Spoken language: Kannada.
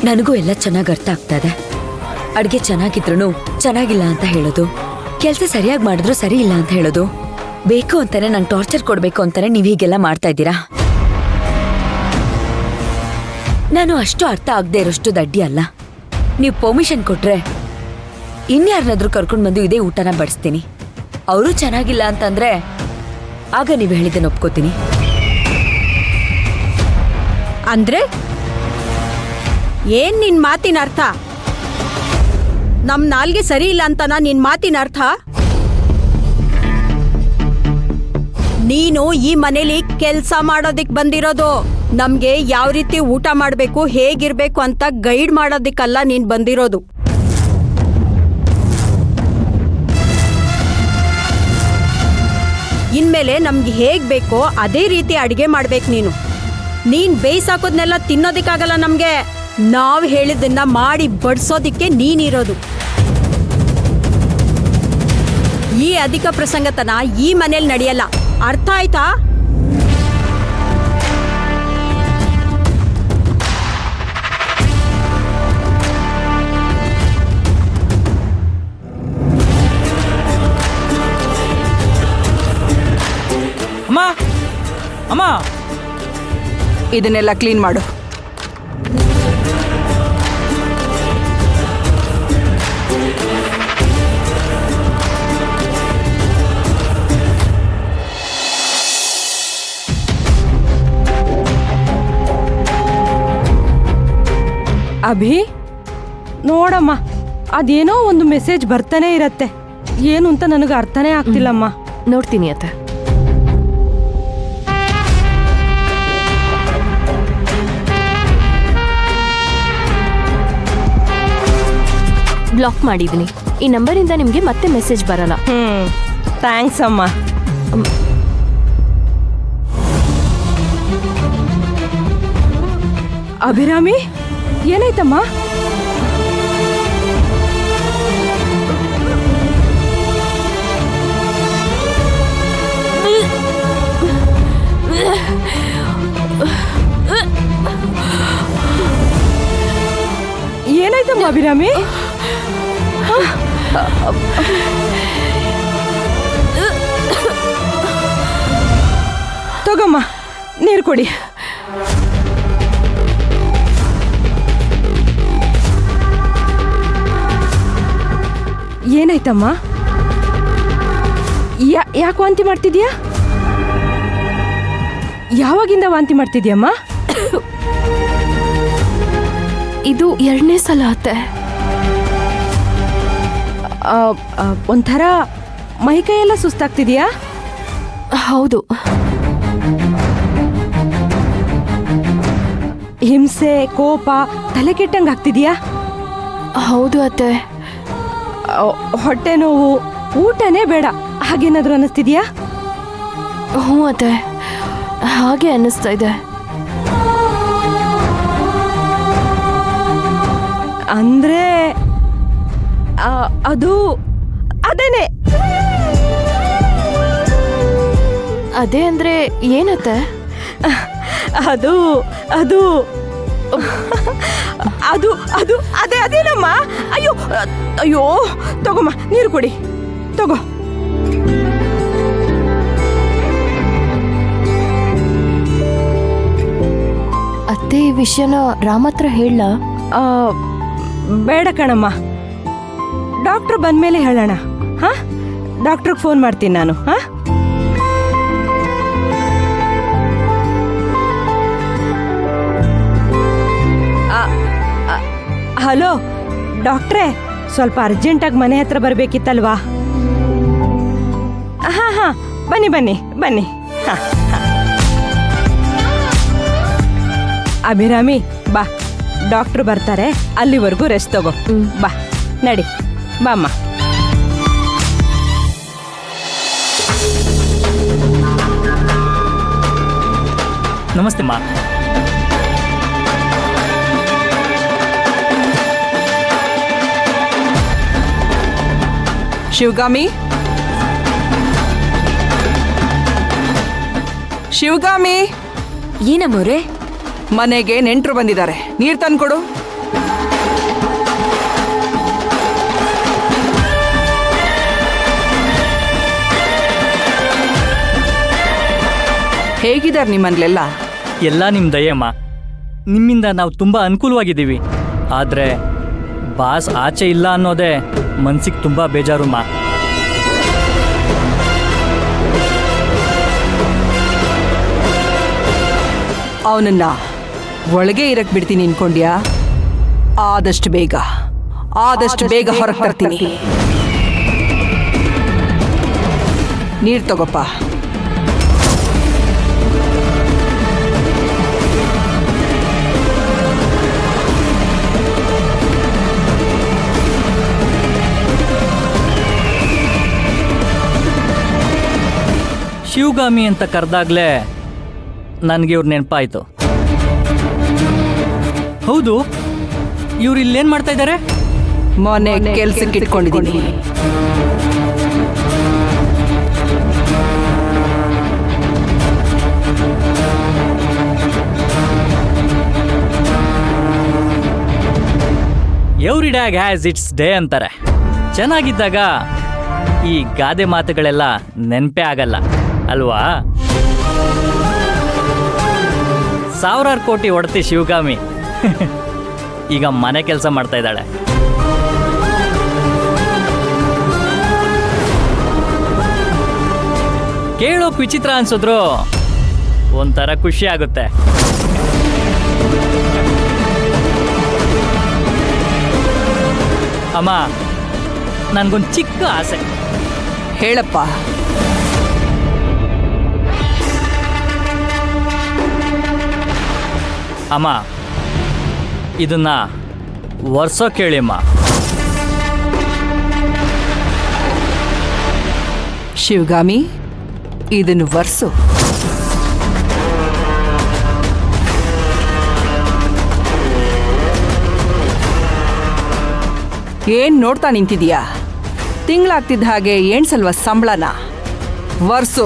ನನಗೂ ಎಲ್ಲ ಚೆನ್ನಾಗಿ ಅರ್ಥ ಆಗ್ತಾ ಇದೆ. ಅಡ್ಗೆ ಚೆನ್ನಾಗಿದ್ರು ಚೆನ್ನಾಗಿಲ್ಲ ಅಂತ ಹೇಳೋದು, ಕೆಲಸ ಸರಿಯಾಗಿ ಮಾಡಿದ್ರು ಸರಿ ಇಲ್ಲ ಅಂತ ಹೇಳೋದು, ಬೇಕು ಅಂತಾನೆ ನಂಗೆ ಟಾರ್ಚರ್ ಕೊಡ್ಬೇಕು ಅಂತಾನೆ ನೀವು ಹೀಗೆಲ್ಲ ಮಾಡ್ತಾ ಇದ್ದೀರಾ. ನಾನು ಅಷ್ಟು ಅರ್ಥ ಆಗದೆ ಇರೋಷ್ಟು ದಡ್ಡಿ ಅಲ್ಲ. ನೀವು ಪರ್ಮಿಷನ್ ಕೊಟ್ರೆ ಇನ್ಯಾರನ್ನಾದ್ರೂ ಕರ್ಕೊಂಡು ಬಂದು ಇದೇ ಊಟನ ಬಡಿಸ್ತೀನಿ. ಅವರು ಚೆನ್ನಾಗಿಲ್ಲ ಅಂತಂದ್ರೆ ಆಗ ನೀವು ಹೇಳಿದ್ದನ್ನು ಒಪ್ಕೋತೀನಿ. ಅಂದ್ರೆ ಏನ್ ನಿನ್ ಮಾತಿನ ಅರ್ಥ? ನಮ್ ನಾಲ್ಗೆ ಸರಿ ಇಲ್ಲ ಅಂತನಾ ನಿನ್ ಮಾತಿನ ಅರ್ಥ? ನೀನು ಈ ಮನೇಲಿ ಕೆಲ್ಸ ಮಾಡೋದಿಕ್ ಬಂದಿರೋದು, ನಮ್ಗೆ ಯಾವ ರೀತಿ ಊಟ ಮಾಡ್ಬೇಕು, ಹೇಗಿರ್ಬೇಕು ಅಂತ ಗೈಡ್ ಮಾಡೋದಿಕ್ಕಲ್ಲ ನೀನ್ ಬಂದಿರೋದು. ಇನ್ಮೇಲೆ ನಮ್ಗೆ ಹೇಗ್ ಬೇಕೋ ಅದೇ ರೀತಿ ಅಡಿಗೆ ಮಾಡ್ಬೇಕು ನೀನು. ನೀನ್ ಬೇಯಿಸಾಕೋದ್ನೆಲ್ಲ ತಿನ್ನೋದಿಕ್ಕಾಗಲ್ಲ ನಮ್ಗೆ. ನಾವ್ ಹೇಳಿದ್ದನ್ನ ಮಾಡಿ ಬಡ್ಸೋದಿಕ್ಕೆ ನೀನಿರೋದು. ಈ ಅಧಿಕ ಪ್ರಸಂಗತನ ಈ ಮನೇಲಿ ನಡೆಯಲ್ಲ, ಅರ್ಥ ಆಯ್ತಾ? ಅಮ್ಮ ಅಮ್ಮ, ಇದನ್ನೆಲ್ಲ ಕ್ಲೀನ್ ಮಾಡು. ಅಭಿ ನೋಡಮ್ಮ, ಅದೇನೋ ಒಂದು ಮೆಸೇಜ್ ಬರ್ತಾನೆ ಇರತ್ತೆ. ಏನು ಅಂತ ನನಗೆ ಅರ್ಥನೇ ಆಗ್ತಿಲ್ಲಮ್ಮ. ನೋಡ್ತೀನಿ ಅತ್ತೆ. ಬ್ಲಾಕ್ ಮಾಡಿದ್ದೀನಿ. ಈ ನಂಬರಿಂದ ನಿಮಗೆ ಮತ್ತೆ ಮೆಸೇಜ್ ಬರಲ್ಲ. ಥ್ಯಾಂಕ್ಸ್ ಅಮ್ಮ. ಅಭಿರಾಮಿ, ಏನಾಯ್ತಮ್ಮ? ಏನಾಯ್ತಮ್ಮ ಅಭಿರಾಮಿ? ತಗೊಮ್ಮ, ನೀರು ಕೊಡಿ. ಏನಾಯ್ತಮ್ಮ? ಯಾಕೆ ವಾಂತಿ ಮಾಡ್ತಿದ್ಯಾ? ಯಾವಾಗಿಂದ ವಾಂತಿ ಮಾಡ್ತಿದ್ಯಮ್ಮ? ಇದು 2ನೇ ಸಲ ಅತ್ತೆ. ಒಂಥರ ಮೈಕೈಯೆಲ್ಲ ಸುಸ್ತಾಗ್ತಿದ್ಯಾ? ಹೌದು. ಹಿಂಸೆ, ಕೋಪ, ತಲೆ ಕೆಟ್ಟಂಗೆ ಆಗ್ತಿದ್ಯಾ? ಹೌದು ಅತ್ತೆ. ಹೊಟ್ಟೆ ನೋವು, ಊಟನೇ ಬೇಡ, ಹಾಗೇನಾದ್ರೂ ಅನ್ನಿಸ್ತಿದ್ಯಾ? ಹ್ಞೂ ಅತ್ತೆ, ಹಾಗೆ ಅನ್ನಿಸ್ತಾ ಇದೆ. ಅಂದ್ರೆ ಅದು ಅದೇನೆ. ಅದೇ ಅಂದ್ರೆ ಏನತ್ತೆ? ಅದು ಅದು ಅದು ಅದು ಅದೇ ಅದೇನಮ್ಮ. ಅಯ್ಯೋ ಅಯ್ಯೋ, ತಗೊಮ್ಮ, ನೀರು ಕೊಡಿ, ತಗೋ. ಅತ್ತೆ, ಈ ವಿಷಯನ ರಾಮ್ ಹತ್ರ ಹೇಳ? ಬೇಡ ಕಣಮ್ಮ, ಡಾಕ್ಟ್ರು ಬಂದ್ಮೇಲೆ ಹೇಳೋಣ. ಹಾ, ಡಾಕ್ಟ್ರಿಗೆ ಫೋನ್ ಮಾಡ್ತೀನಿ ನಾನು. ಹಾ, ಹಲೋ ಡಾಕ್ಟ್ರೇ, ಸ್ವಲ್ಪ ಅರ್ಜೆಂಟಾಗಿ ಮನೆ ಹತ್ರ ಬರಬೇಕಿತ್ತಲ್ವಾ? ಹಾ ಹಾ, ಬನ್ನಿ ಬನ್ನಿ ಬನ್ನಿ. ಹಾ, ಅಭಿರಾಮಿ ಬಾ, ಡಾಕ್ಟ್ರು ಬರ್ತಾರೆ, ಅಲ್ಲಿವರೆಗೂ ರೆಸ್ಟ್ ತಗೋ. ಬಾ, ನಡಿ, ಬಾಮ್ಮ. ನಮಸ್ತೆ ಮಾ. ಶಿವಗಾಮಿ, ಶಿವಗಾಮಿ, ಏನಮ್ಮವ್ರೆ? ಮನೆಗೆ ನೆಂಟರು ಬಂದಿದ್ದಾರೆ, ನೀರು ತಂದ್ಕೊಡು. ಹೇಗಿದ್ದಾರೆ ನಿಮ್ಮನ್ಲೆಲ್ಲ? ಎಲ್ಲ ನಿಮ್ಮ ದಯೆಮ್ಮ. ನಿಮ್ಮಿಂದ ನಾವು ತುಂಬ ಅನುಕೂಲವಾಗಿದ್ದೀವಿ. ಆದರೆ ಬಾಸ್ ಆಚೆ ಇಲ್ಲ ಅನ್ನೋದೇ ಮನ್ಸಿಗೆ ತುಂಬ ಬೇಜಾರುಮ್ಮ. ಅವನನ್ನ ಒಳಗೆ ಇರಕ್ ಬಿಡ್ತೀನಿ ಅನ್ಕೊಂಡ್ಯಾ? ಆದಷ್ಟು ಬೇಗ ಹೊರಗೆ ತರ್ತೀನಿ. ನೀರು ತಗೋಪ್ಪ. ಶಿವಗಾಮಿ ಅಂತ ಕರೆದಾಗ್ಲೇ ನನಗೆ ಇವ್ರ ನೆನಪಾಯಿತು. ಹೌದು, ಇವ್ರು ಇಲ್ಲೇನು ಮಾಡ್ತಾ ಇದ್ದಾರೆ? ಮೊನ್ನೆ ಕೆಲ್ಸಕ್ಕೆ ಇಟ್ಕೊಂಡಿದ್ದೀನಿ. ಎವ್ರಿ ಡ್ಯಾಗ್ ಹ್ಯಾಸ್ ಇಟ್ಸ್ ಡೇ ಅಂತಾರೆ. ಚೆನ್ನಾಗಿದ್ದಾಗ ಈ ಗಾದೆ ಮಾತುಗಳೆಲ್ಲ ನೆನಪೇ ಆಗಲ್ಲ ಅಲ್ವಾ? ಸಾವಿರಾರು ಕೋಟಿ ಹೊಡ್ತಿ ಶಿವಗಾಮಿ ಈಗ ಮನೆ ಕೆಲಸ ಮಾಡ್ತಾ ಇದ್ದಾಳೆ. ಕೇಳೋಕ್ ವಿಚಿತ್ರ ಅನ್ಸಿದ್ರು ಒಂಥರ ಖುಷಿ ಆಗುತ್ತೆ. ಅಮ್ಮ, ನನ್ಗೊಂದು ಚಿಕ್ಕ ಆಸೆ. ಹೇಳಪ್ಪ. ಅಮ್ಮ, ಇದನ್ನ ವರ್ಷ ಕೇಳಿಮ್ಮ. ಶಿವಗಾಮಿ, ಇದನ್ನು ವರ್ಸು. ಏನ್ ನೋಡ್ತಾ ನಿಂತಿದೀಯಾ? ತಿಂಗಳಾಗ್ತಿದ್ದ ಹಾಗೆ ಎಣ್ಸಲ್ವ ಸಂಬಳನ? ವರ್ಸು.